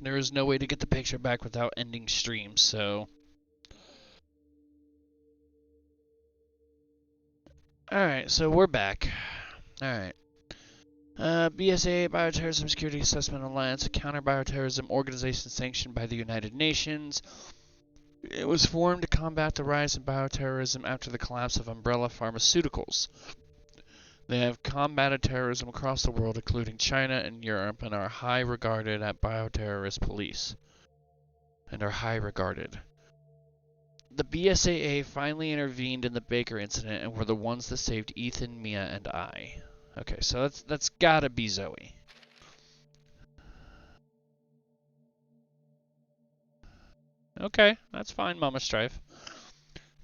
There is no way to get the picture back without ending stream, so... Alright, so we're back. Alright. BSA, Bioterrorism Security Assessment Alliance, a counter-bioterrorism organization sanctioned by the United Nations. It was formed to combat the rise in bioterrorism after the collapse of Umbrella Pharmaceuticals. They have combated terrorism across the world, including China and Europe, and are high regarded at bioterrorist police. The BSAA finally intervened in the Baker incident and were the ones that saved Ethan, Mia, and I. Okay, so that's gotta be Zoe. Okay, that's fine, Mama Strife.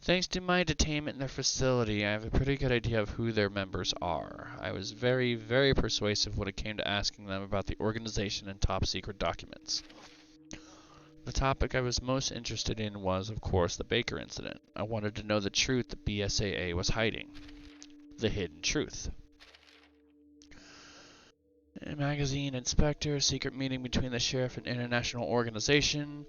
Thanks to my detainment in their facility, I have a pretty good idea of who their members are. I was very, very persuasive when it came to asking them about the organization and top secret documents. The topic I was most interested in was, of course, the Baker incident. I wanted to know the truth the BSAA was hiding. The hidden truth. Magazine Inspector, secret meeting between the sheriff and international organization.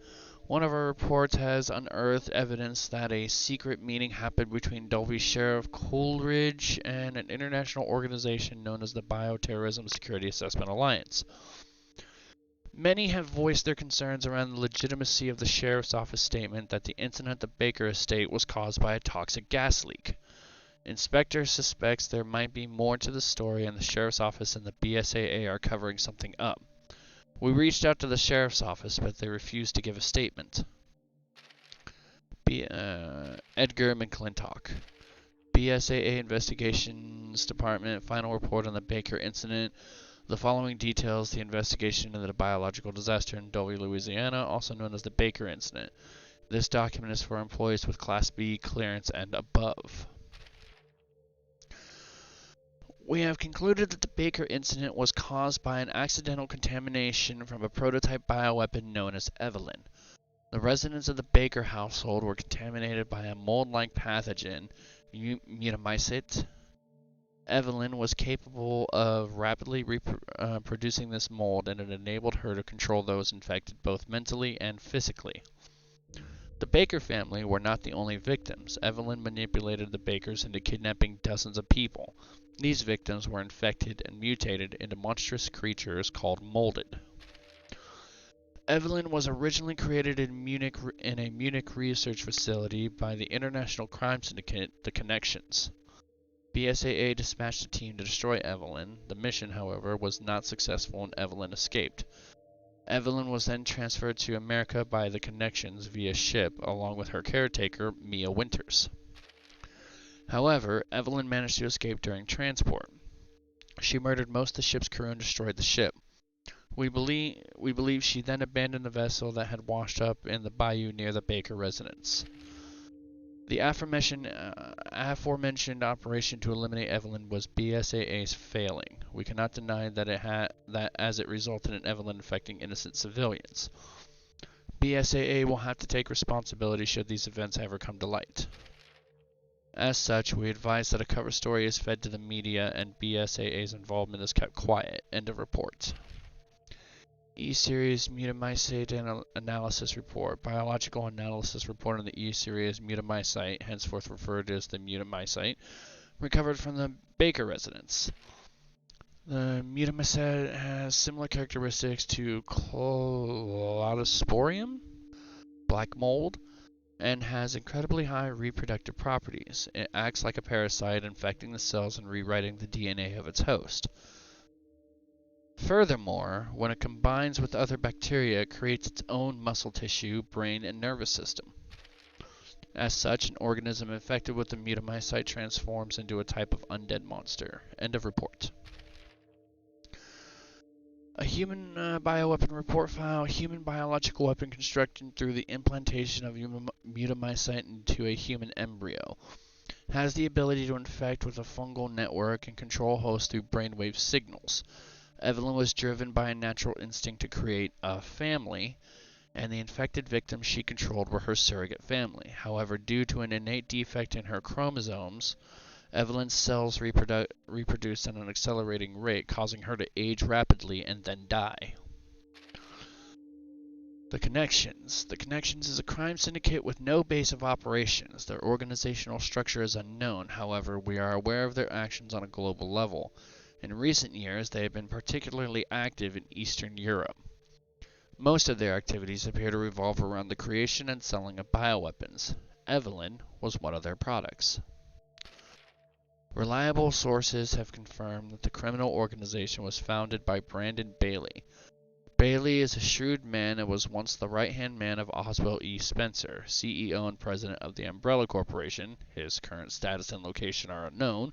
One of our reports has unearthed evidence that a secret meeting happened between Dulvey Sheriff Coleridge and an international organization known as the Bioterrorism Security Assessment Alliance. Many have voiced their concerns around the legitimacy of the sheriff's office statement that the incident at the Baker estate was caused by a toxic gas leak. Inspector suspects there might be more to the story, and the sheriff's office and the BSAA are covering something up. We reached out to the sheriff's office, but they refused to give a statement. Edgar McClintock, BSAA Investigations Department, final report on the Baker incident. The following details the investigation into the biological disaster in Dulvey, Louisiana, also known as the Baker incident. This document is for employees with Class B clearance and above. We have concluded that the Baker incident was caused by an accidental contamination from a prototype bioweapon known as Evelyn. The residents of the Baker household were contaminated by a mold-like pathogen, mutamycete. Evelyn was capable of rapidly producing this mold, and it enabled her to control those infected both mentally and physically. The Baker family were not the only victims. Evelyn manipulated the Bakers into kidnapping dozens of people. These victims were infected and mutated into monstrous creatures called molded. Evelyn was originally created in a Munich research facility by the international crime syndicate, the Connections. BSAA dispatched a team to destroy Evelyn. The mission, however, was not successful and Evelyn escaped. Evelyn was then transferred to America by the Connections via ship, along with her caretaker, Mia Winters. However, Evelyn managed to escape during transport. She murdered most of the ship's crew and destroyed the ship. We believe she then abandoned the vessel that had washed up in the bayou near the Baker residence. The aforementioned operation to eliminate Evelyn was BSAA's failing. We cannot deny that as it resulted in Evelyn infecting innocent civilians. BSAA will have to take responsibility should these events ever come to light. As such, we advise that a cover story is fed to the media and BSAA's involvement is kept quiet. End of report. E-Series Mutamycete Analysis Report. Biological analysis report on the E-Series mutamycete, henceforth referred to as the mutamycete, recovered from the Baker residence. The mutamycete has similar characteristics to Cladosporium, black mold, and has incredibly high reproductive properties. It acts like a parasite, infecting the cells and rewriting the DNA of its host. Furthermore, when it combines with other bacteria, it creates its own muscle tissue, brain, and nervous system. As such, an organism infected with the mutamycete transforms into a type of undead monster. End of report. A human bioweapon report file. Human biological weapon constructed through the implantation of mutamycete into a human embryo. Has the ability to infect with a fungal network and control hosts through brainwave signals. Evelyn was driven by a natural instinct to create a family, and the infected victims she controlled were her surrogate family. However, due to an innate defect in her chromosomes, Evelyn's cells reproduced at an accelerating rate, causing her to age rapidly and then die. The Connections. The Connections is a crime syndicate with no base of operations. Their organizational structure is unknown, however, we are aware of their actions on a global level. In recent years, they have been particularly active in Eastern Europe. Most of their activities appear to revolve around the creation and selling of bioweapons. Evelyn was one of their products. Reliable sources have confirmed that the criminal organization was founded by Brandon Bailey. Bailey is a shrewd man and was once the right-hand man of Oswald E. Spencer, CEO and president of the Umbrella Corporation. His current status and location are unknown.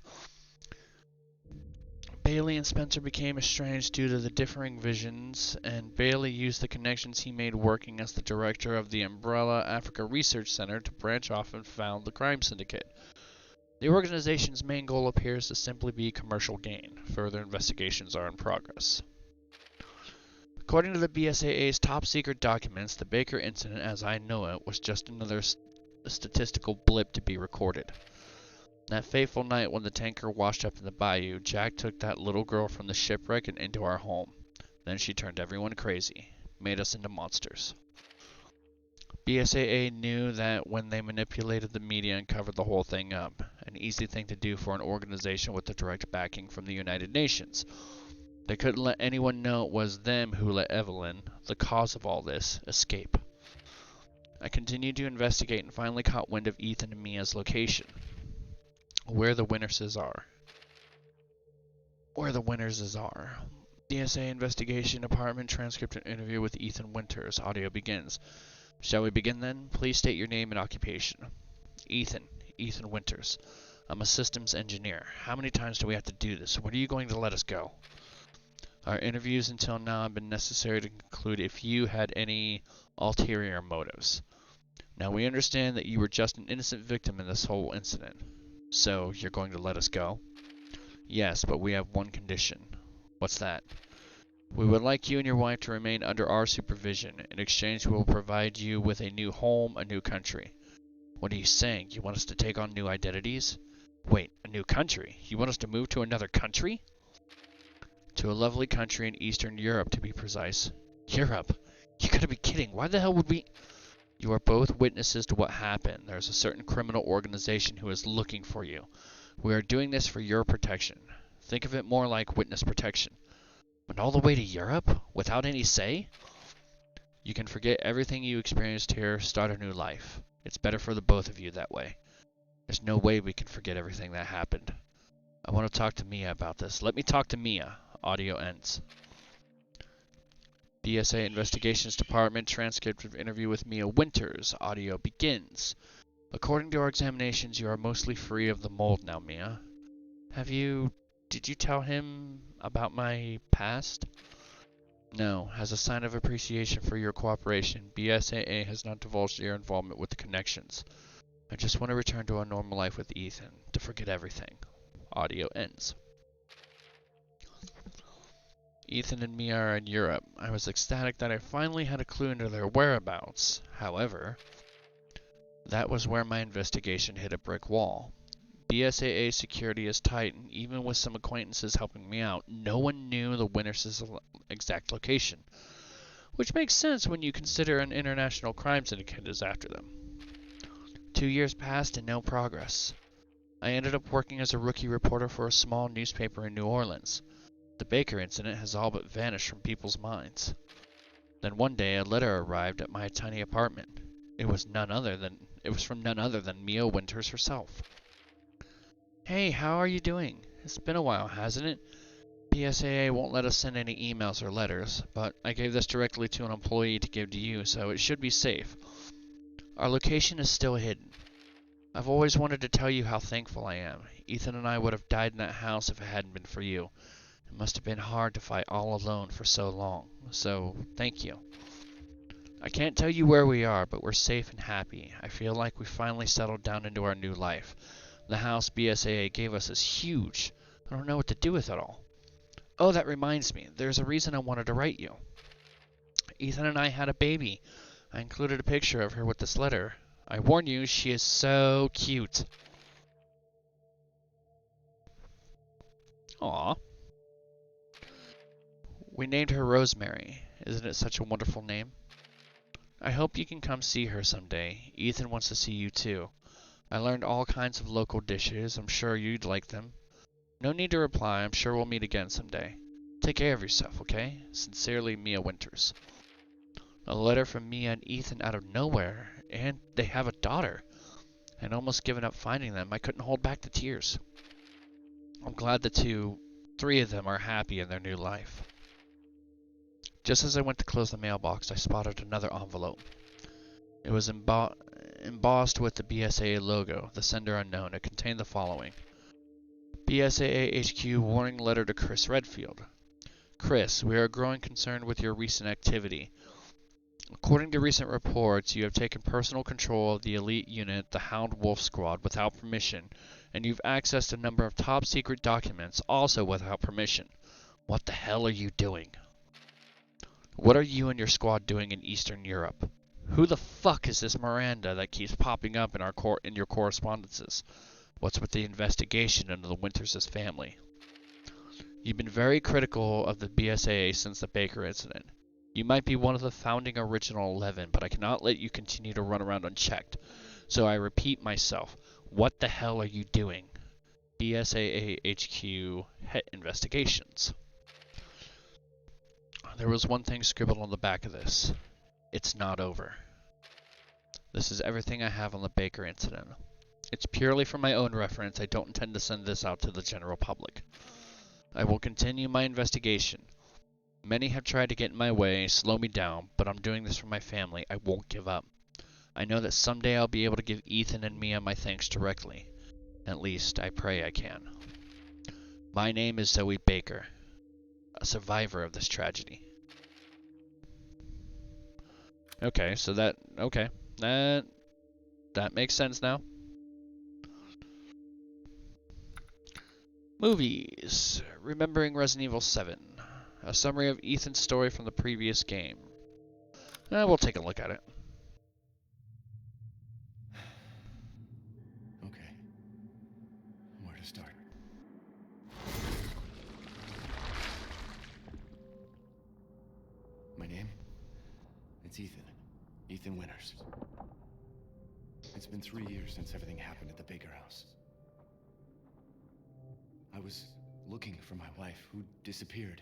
Bailey and Spencer became estranged due to the differing visions, and Bailey used the connections he made working as the director of the Umbrella Africa Research Center to branch off and found the crime syndicate. The organization's main goal appears to simply be commercial gain. Further investigations are in progress. According to the BSAA's top-secret documents, the Baker incident, as I know it, was just another statistical blip to be recorded. That fateful night when the tanker washed up in the bayou, Jack took that little girl from the shipwreck and into our home. Then she turned everyone crazy, made us into monsters. BSAA knew that when they manipulated the media and covered the whole thing up, an easy thing to do for an organization with the direct backing from the United Nations. They couldn't let anyone know it was them who let Evelyn, the cause of all this, escape. I continued to investigate and finally caught wind of Ethan and Mia's location. Where the Winterses are. DSA Investigation Department transcript and interview with Ethan Winters. Audio begins. Shall we begin then? Please state your name and occupation. Ethan Winters. I'm a systems engineer. How many times do we have to do this? When are you going to let us go? Our interviews until now have been necessary to conclude if you had any ulterior motives. Now we understand that you were just an innocent victim in this whole incident. So, you're going to let us go? Yes, but we have one condition. What's that? We would like you and your wife to remain under our supervision. In exchange, we will provide you with a new home, a new country. What are you saying? You want us to take on new identities? Wait, a new country? You want us to move to another country? To a lovely country in Eastern Europe, to be precise. Europe? You gotta be kidding. Why the hell would we... You are both witnesses to what happened. There's a certain criminal organization who is looking for you. We are doing this for your protection. Think of it more like witness protection. But all the way to Europe? Without any say? You can forget everything you experienced here, start a new life. It's better for the both of you that way. There's no way we can forget everything that happened. I want to talk to Mia about this. Let me talk to Mia. Audio ends. BSA Investigations Department transcript of interview with Mia Winters. Audio begins. According to our examinations, you are mostly free of the mold now, Mia. Did you tell him about my past? No. As a sign of appreciation for your cooperation, BSAA has not divulged your involvement with the connections. I just want to return to a normal life with Ethan, to forget everything. Audio ends. Ethan and Mia are in Europe. I was ecstatic that I finally had a clue into their whereabouts. However, that was where my investigation hit a brick wall. BSAA security is tight, and even with some acquaintances helping me out, no one knew the Winters' exact location. Which makes sense when you consider an international crime syndicate is after them. 2 years passed and no progress. I ended up working as a rookie reporter for a small newspaper in New Orleans. The Baker incident has all but vanished from people's minds. Then one day a letter arrived at my tiny apartment. It was from none other than Mia Winters herself. Hey, how are you doing? It's been a while, hasn't it? PSAA won't let us send any emails or letters, but I gave this directly to an employee to give to you, so it should be safe. Our location is still hidden. I've always wanted to tell you how thankful I am. Ethan and I would have died in that house if it hadn't been for you. It must have been hard to fight all alone for so long, so thank you. I can't tell you where we are, but we're safe and happy. I feel like we finally settled down into our new life. The house BSAA gave us is huge. I don't know what to do with it all. Oh, that reminds me. There's a reason I wanted to write you. Ethan and I had a baby. I included a picture of her with this letter. I warn you, she is so cute. Aw. We named her Rosemary. Isn't it such a wonderful name? I hope you can come see her someday. Ethan wants to see you too. I learned all kinds of local dishes. I'm sure you'd like them. No need to reply. I'm sure we'll meet again someday. Take care of yourself, okay? Sincerely, Mia Winters. A letter from Mia and Ethan out of nowhere. And they have a daughter. I'd almost given up finding them. I couldn't hold back the tears. I'm glad the three of them are happy in their new life. Just as I went to close the mailbox, I spotted another envelope. It was embossed with the BSAA logo, the sender unknown. It contained the following. BSAA HQ warning letter to Chris Redfield. Chris, we are growing concerned with your recent activity. According to recent reports, you have taken personal control of the elite unit, the Hound Wolf Squad, without permission, and you've accessed a number of top-secret documents, also without permission. What the hell are you doing? What are you and your squad doing in Eastern Europe? Who the fuck is this Miranda that keeps popping up in your correspondences? What's with the investigation into the Winters' family? You've been very critical of the BSAA since the Baker incident. You might be one of the founding original 11, but I cannot let you continue to run around unchecked. So I repeat myself, what the hell are you doing? BSAA HQ investigations. There was one thing scribbled on the back of this. It's not over. This is everything I have on the Baker incident. It's purely for my own reference. I don't intend to send this out to the general public. I will continue my investigation. Many have tried to get in my way, slow me down, but I'm doing this for my family. I won't give up. I know that someday I'll be able to give Ethan and Mia my thanks directly. At least, I pray I can. My name is Zoe Baker, a survivor of this tragedy. Okay, so that makes sense now. Movies. Remembering Resident Evil 7. A summary of Ethan's story from the previous game. We'll take a look at it. Okay. Where to start? My name? It's Ethan. Ethan Winters. It's been 3 years since everything happened at the Baker house. I was looking for my wife, who disappeared.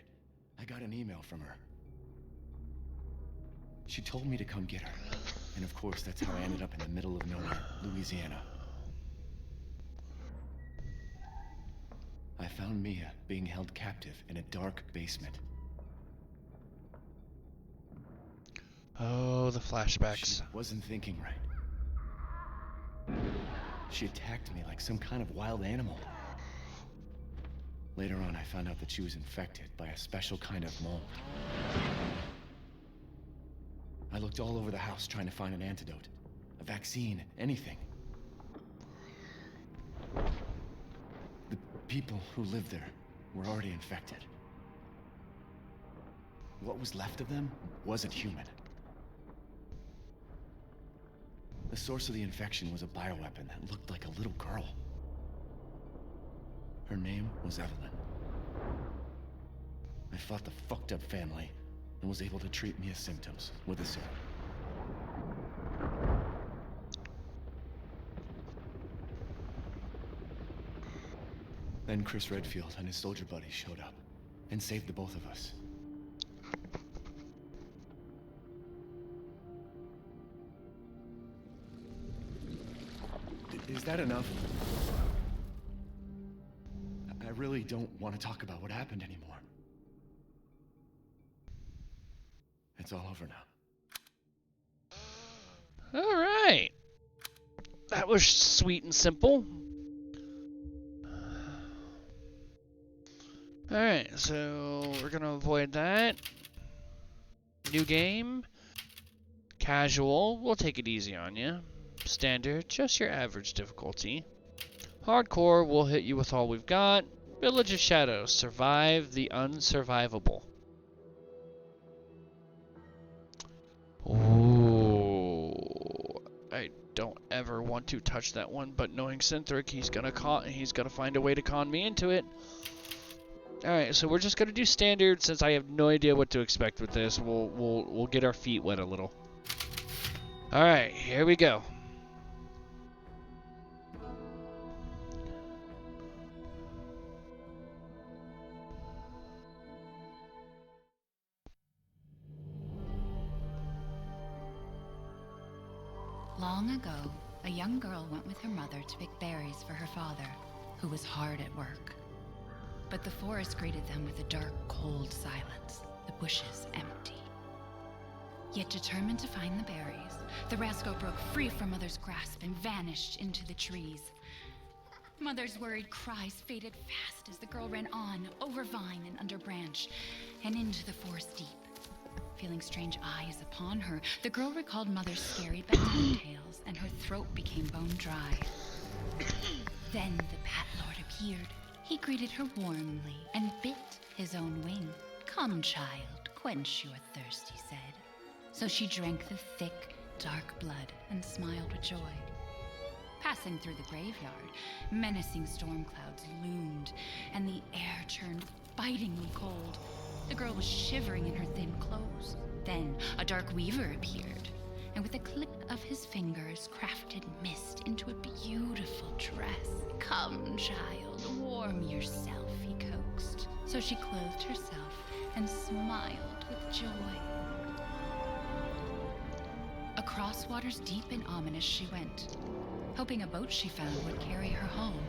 I got an email from her. She told me to come get her. And of course, that's how I ended up in the middle of nowhere, Louisiana. I found Mia being held captive in a dark basement. Oh, the flashbacks. She wasn't thinking right. She attacked me like some kind of wild animal. Later on, I found out that she was infected by a special kind of mold. I looked all over the house trying to find an antidote, a vaccine, anything. The people who lived there were already infected. What was left of them wasn't human. The source of the infection was a bioweapon that looked like a little girl. Her name was Evelyn. I fought the fucked up family and was able to treat Mia's symptoms with a serum. Then Chris Redfield and his soldier buddies showed up and saved the both of us. Is that enough? I really don't want to talk about what happened anymore. It's all over now. All right. That was sweet and simple. All right, so we're going to avoid that. New game. Casual. We'll take it easy on you. Standard, just your average difficulty. Hardcore, we'll hit you with all we've got. Village of Shadows, survive the unsurvivable. Ooh, I don't ever want to touch that one, but knowing Synthric, he's gonna find a way to con me into it. All right, so we're just gonna do standard since I have no idea what to expect with this. We'll get our feet wet a little. Alright, here we go. Long ago, a young girl went with her mother to pick berries for her father, who was hard at work. But the forest greeted them with a dark, cold silence, the bushes empty. Yet determined to find the berries, the rascal broke free from Mother's grasp and vanished into the trees. Mother's worried cries faded fast as the girl ran on, over vine and under branch, and into the forest deep. Feeling strange eyes upon her, the girl recalled Mother's scary bedtime tales, and her throat became bone dry. Then the Bat Lord appeared. He greeted her warmly and bit his own wing. "Come, child, quench your thirst," he said. So she drank the thick, dark blood and smiled with joy. Passing through the graveyard, menacing storm clouds loomed, and the air turned bitingly cold. The girl was shivering in her thin clothes. Then a dark weaver appeared, and with a click of his fingers crafted mist into a beautiful dress. "Come, child, warm yourself," he coaxed. So she clothed herself and smiled with joy. Across waters deep and ominous she went, hoping a boat she found would carry her home.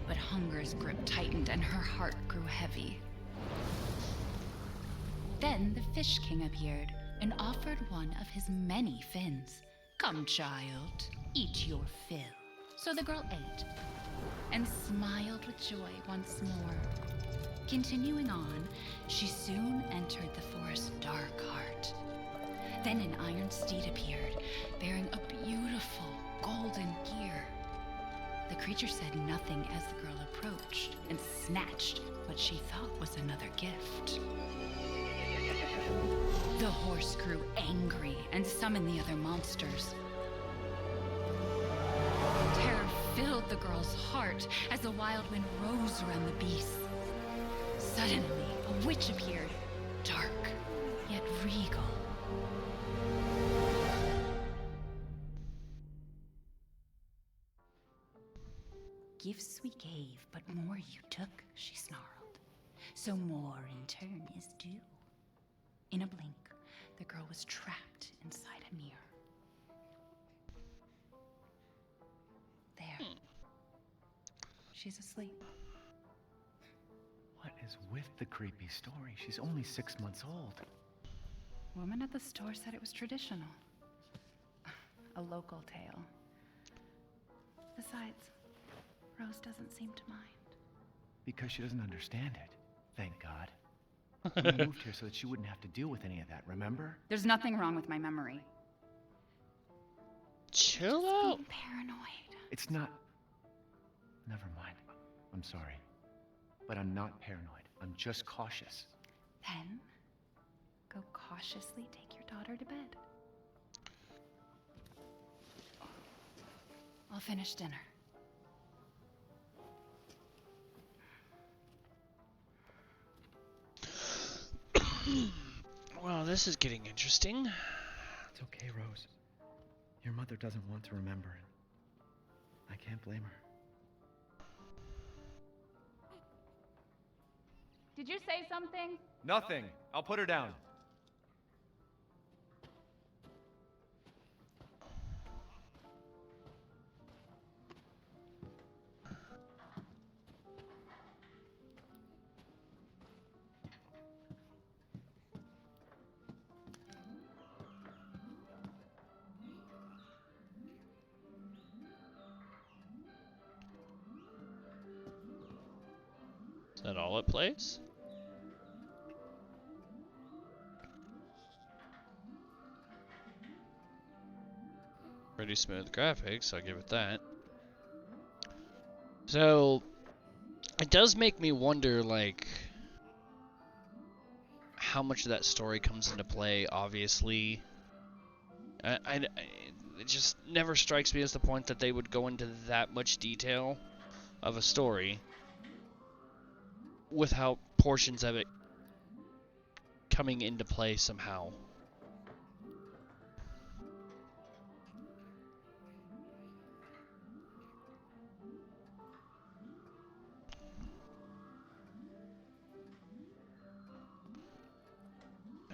But hunger's grip tightened and her heart grew heavy. Then the Fish King appeared and offered one of his many fins. "Come, child, eat your fill." So the girl ate and smiled with joy once more. Continuing on, she soon entered the forest's dark heart. Then an iron steed appeared, bearing a beautiful golden gear. The creature said nothing as the girl approached and snatched what she thought was another gift. The horse grew angry and summoned the other monsters. Terror filled the girl's heart as the wild wind rose around the beasts. Suddenly, a witch appeared, dark yet regal. "Gifts we gave, but more you took," she snarled. "So more in turn is due." In a blink, the girl was trapped inside a mirror. There. She's asleep. What is with the creepy story? She's only 6 months old. Woman at the store said it was traditional. A local tale. Besides, Rose doesn't seem to mind. Because she doesn't understand it. Thank God. We moved here so that she wouldn't have to deal with any of that, remember? There's nothing wrong with my memory. Chill out. I'm paranoid. It's not... Never mind. I'm sorry. But I'm not paranoid. I'm just cautious. Then, go cautiously take your daughter to bed. I'll finish dinner. Well, this is getting interesting. It's okay, Rose. Your mother doesn't want to remember it. I can't blame her. Did you say something? Nothing. I'll put her down. Is that all it plays? Pretty smooth graphics, I'll give it that. So, it does make me wonder, like, how much of that story comes into play, obviously. It just never strikes me as the point that they would go into that much detail of a story without portions of it coming into play somehow.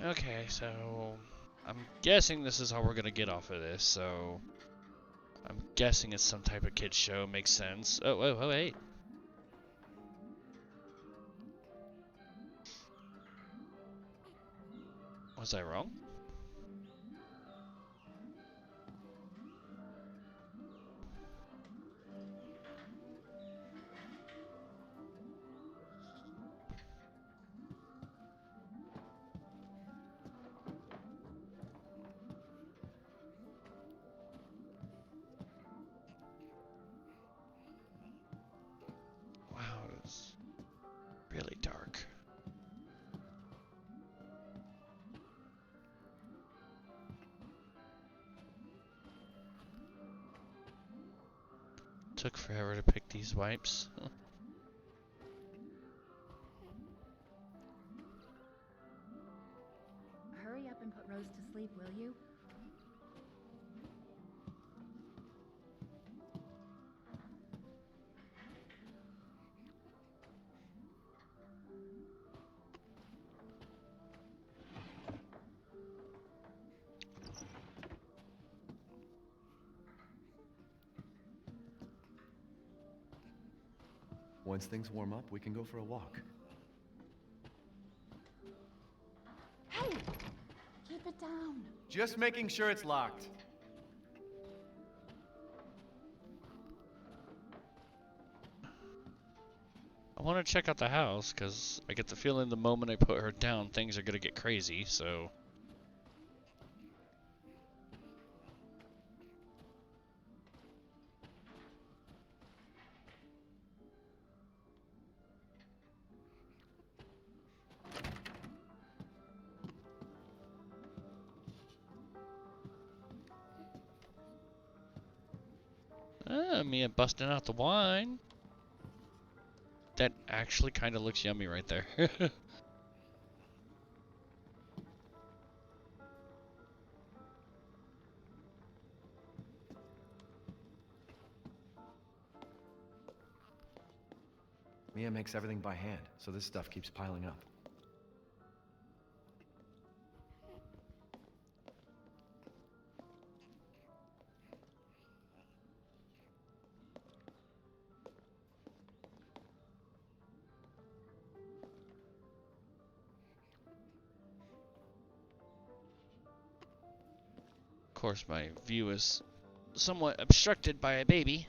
Okay, so I'm guessing this is how we're gonna get off of this, so I'm guessing it's some type of kids show. Makes sense. Oh, wait. Was I wrong? Wow, it's really dark. Took forever to pick these wipes. Hurry up and put Rose to sleep, will you? Once things warm up, we can go for a walk. Hey! Keep it down. Just making sure it's locked. I want to check out the house, because I get the feeling the moment I put her down, things are going to get crazy, so... Mia busting out the wine. That actually kind of looks yummy right there. Mia makes everything by hand, so this stuff keeps piling up. Of course, my view is somewhat obstructed by a baby.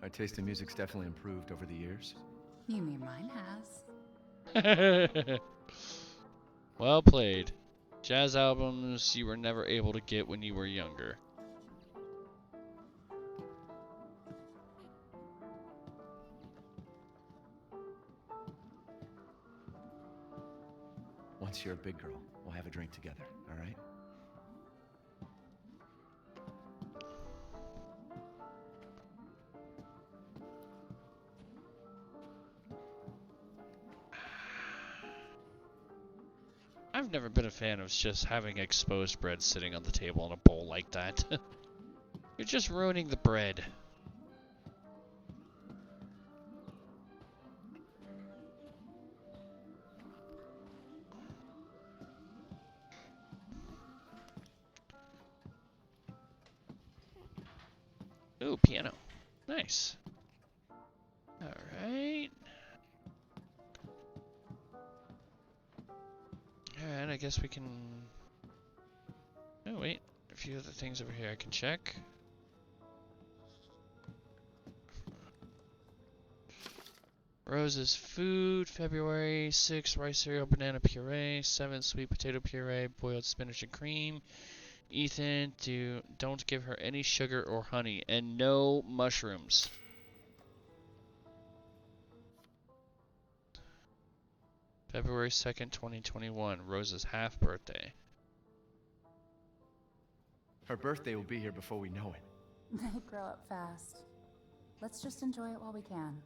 Our taste in music's definitely improved over the years. You mean mine has? Well played. Jazz albums you were never able to get when you were younger. Once you're a big girl, we'll have a drink together, all right? I've never been a fan of just having exposed bread sitting on the table in a bowl like that. You're just ruining the bread. Ooh, piano. Nice. Alright. Alright, I guess we can... Oh, wait. A few other things over here I can check. Rose's food, February 6, rice cereal, banana puree, 7, sweet potato puree, boiled spinach and cream. Ethan, don't give her any sugar or honey, and no mushrooms. February 2nd, 2021, Rose's half birthday. Her birthday will be here before we know it. They grow up fast. Let's just enjoy it while we can.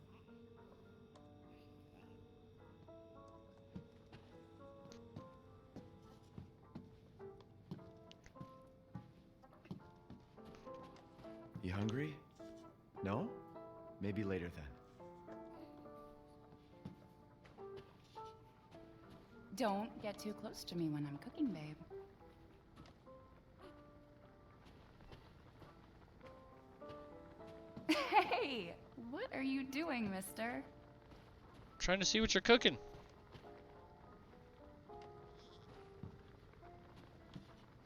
You hungry? No? Maybe later then. Don't get too close to me when I'm cooking, babe. Hey! What are you doing, mister? Trying to see what you're cooking.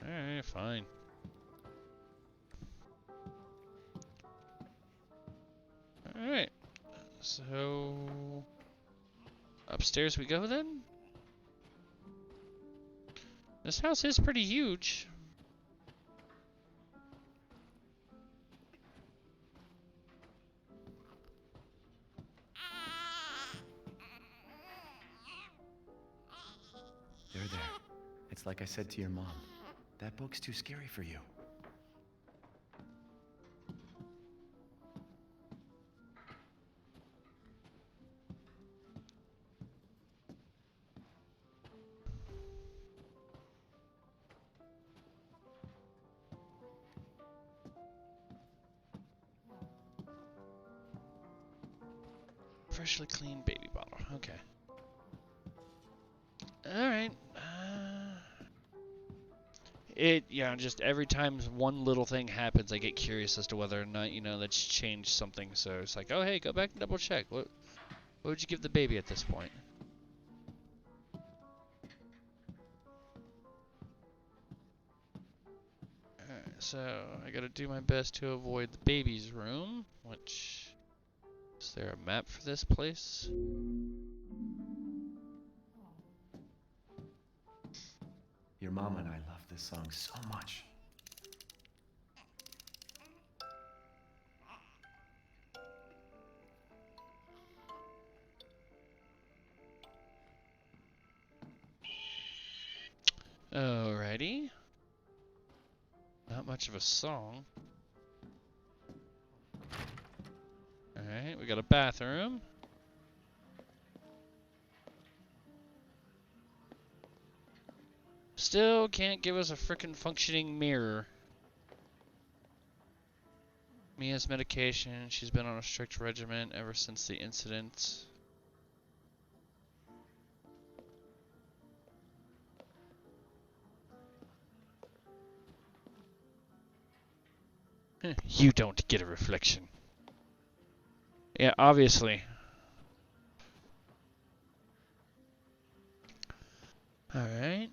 Alright, fine. Alright. So... upstairs we go then? This house is pretty huge. There. It's like I said to your mom. That book's too scary for you. Freshly cleaned baby bottle. Okay. Alright. Just every time one little thing happens, I get curious as to whether or not, that's changed something. So it's like, oh, hey, go back and double check. What would you give the baby at this point? Alright, so I gotta do my best to avoid the baby's room, which... is there a map for this place? Your mom and I love this song so much. Alrighty. Not much of a song. Alright, we got a bathroom. Still can't give us a frickin' functioning mirror. Mia's medication. She's been on a strict regimen ever since the incident. You don't get a reflection. Yeah, obviously. Alright.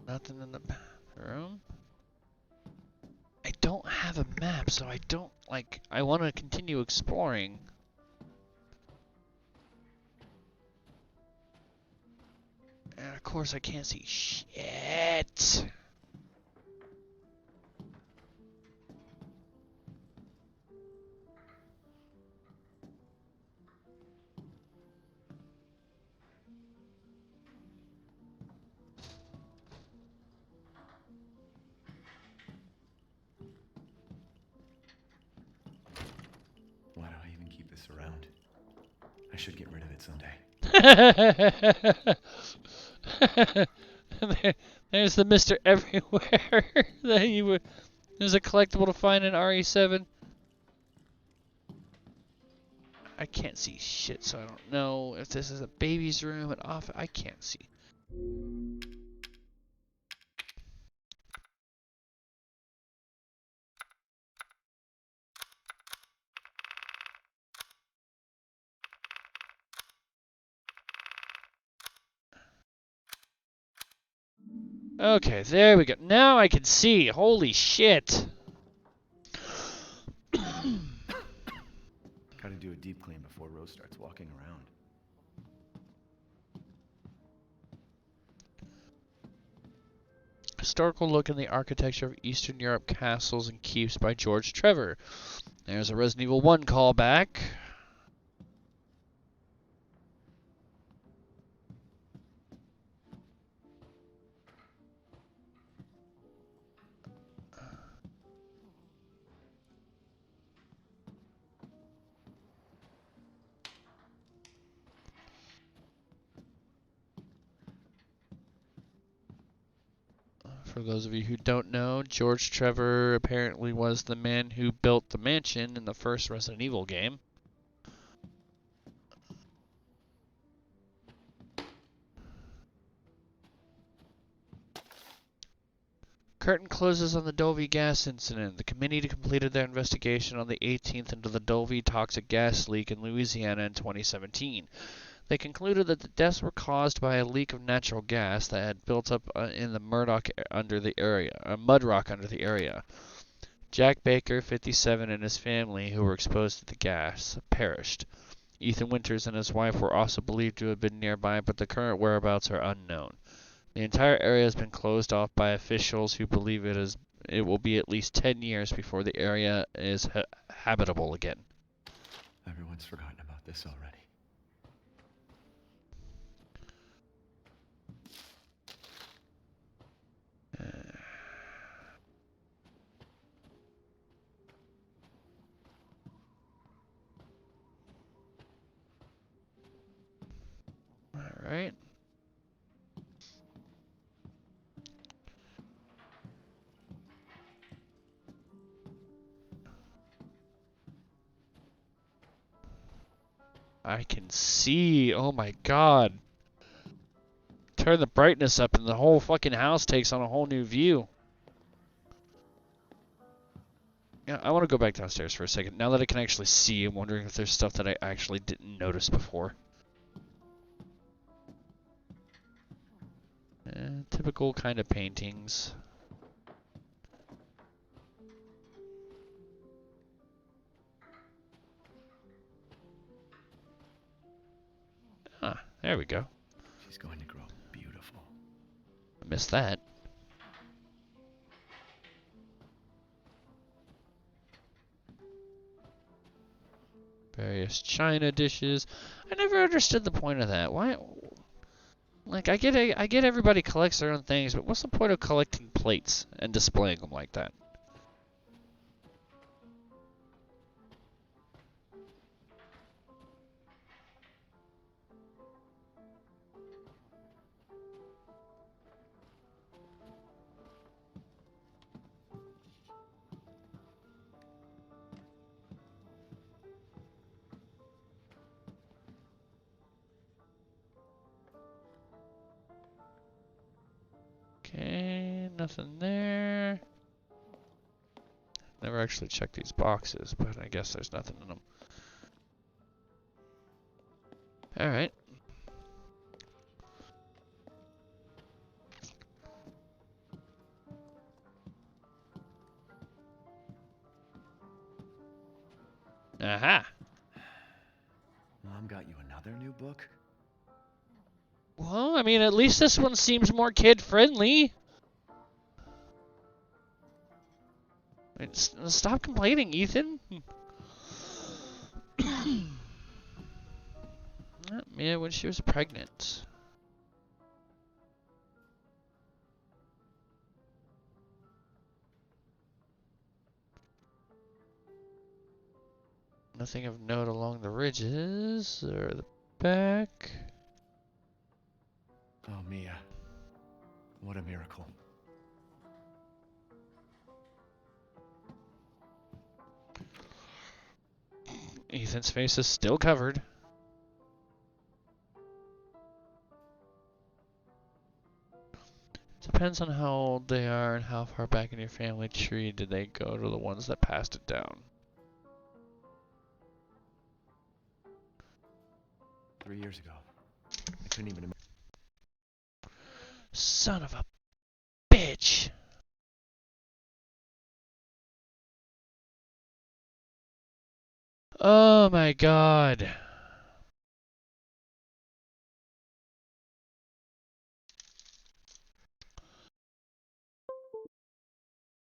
Nothing in the bathroom. I don't have a map, so I want to continue exploring. And of course I can't see shit. Why do I even keep this around? I should get rid of it someday. There's the Mr. Everywhere that you would. There's a collectible to find in RE7. I can't see shit, so I don't know if this is a baby's room, an office. I can't see. Okay, there we go. Now I can see. Holy shit. Gotta do a deep clean before Rose starts walking around. Historical look in the architecture of Eastern Europe castles and keeps by George Trevor. There's a Resident Evil 1 callback. For those of you who don't know, George Trevor apparently was the man who built the mansion in the first Resident Evil game. Curtain closes on the Dovey gas incident. The committee completed their investigation on the 18th into the Dovey toxic gas leak in Louisiana in 2017. They concluded that the deaths were caused by a leak of natural gas that had built up in the mudrock under the area. Jack Baker, 57, and his family, who were exposed to the gas, perished. Ethan Winters and his wife were also believed to have been nearby, but the current whereabouts are unknown. The entire area has been closed off by officials who believe it will be at least 10 years before the area is habitable again. Everyone's forgotten about this already. All right. I can see. Oh my god. Turn the brightness up and the whole fucking house takes on a whole new view. Yeah, I want to go back downstairs for a second. Now that I can actually see, I'm wondering if there's stuff that I actually didn't notice before. Typical kind of paintings. Ah, there we go. She's going to grow beautiful. I missed that. Various china dishes. I never understood the point of that. Why? Like, I get everybody collects their own things, but what's the point of collecting plates and displaying them like that? Okay, nothing there. Never actually checked these boxes, but I guess there's nothing in them. Alright. Aha! Mom got you another new book? Well, I mean, at least this one seems more kid-friendly. Stop complaining, Ethan. Yeah, when she was pregnant. Nothing of note along the ridges or the back. Oh, Mia. What a miracle. Ethan's face is still covered. Depends on how old they are and how far back in your family tree did they go to the ones that passed it down. 3 years ago. I couldn't even imagine. Son of a bitch! Oh my god.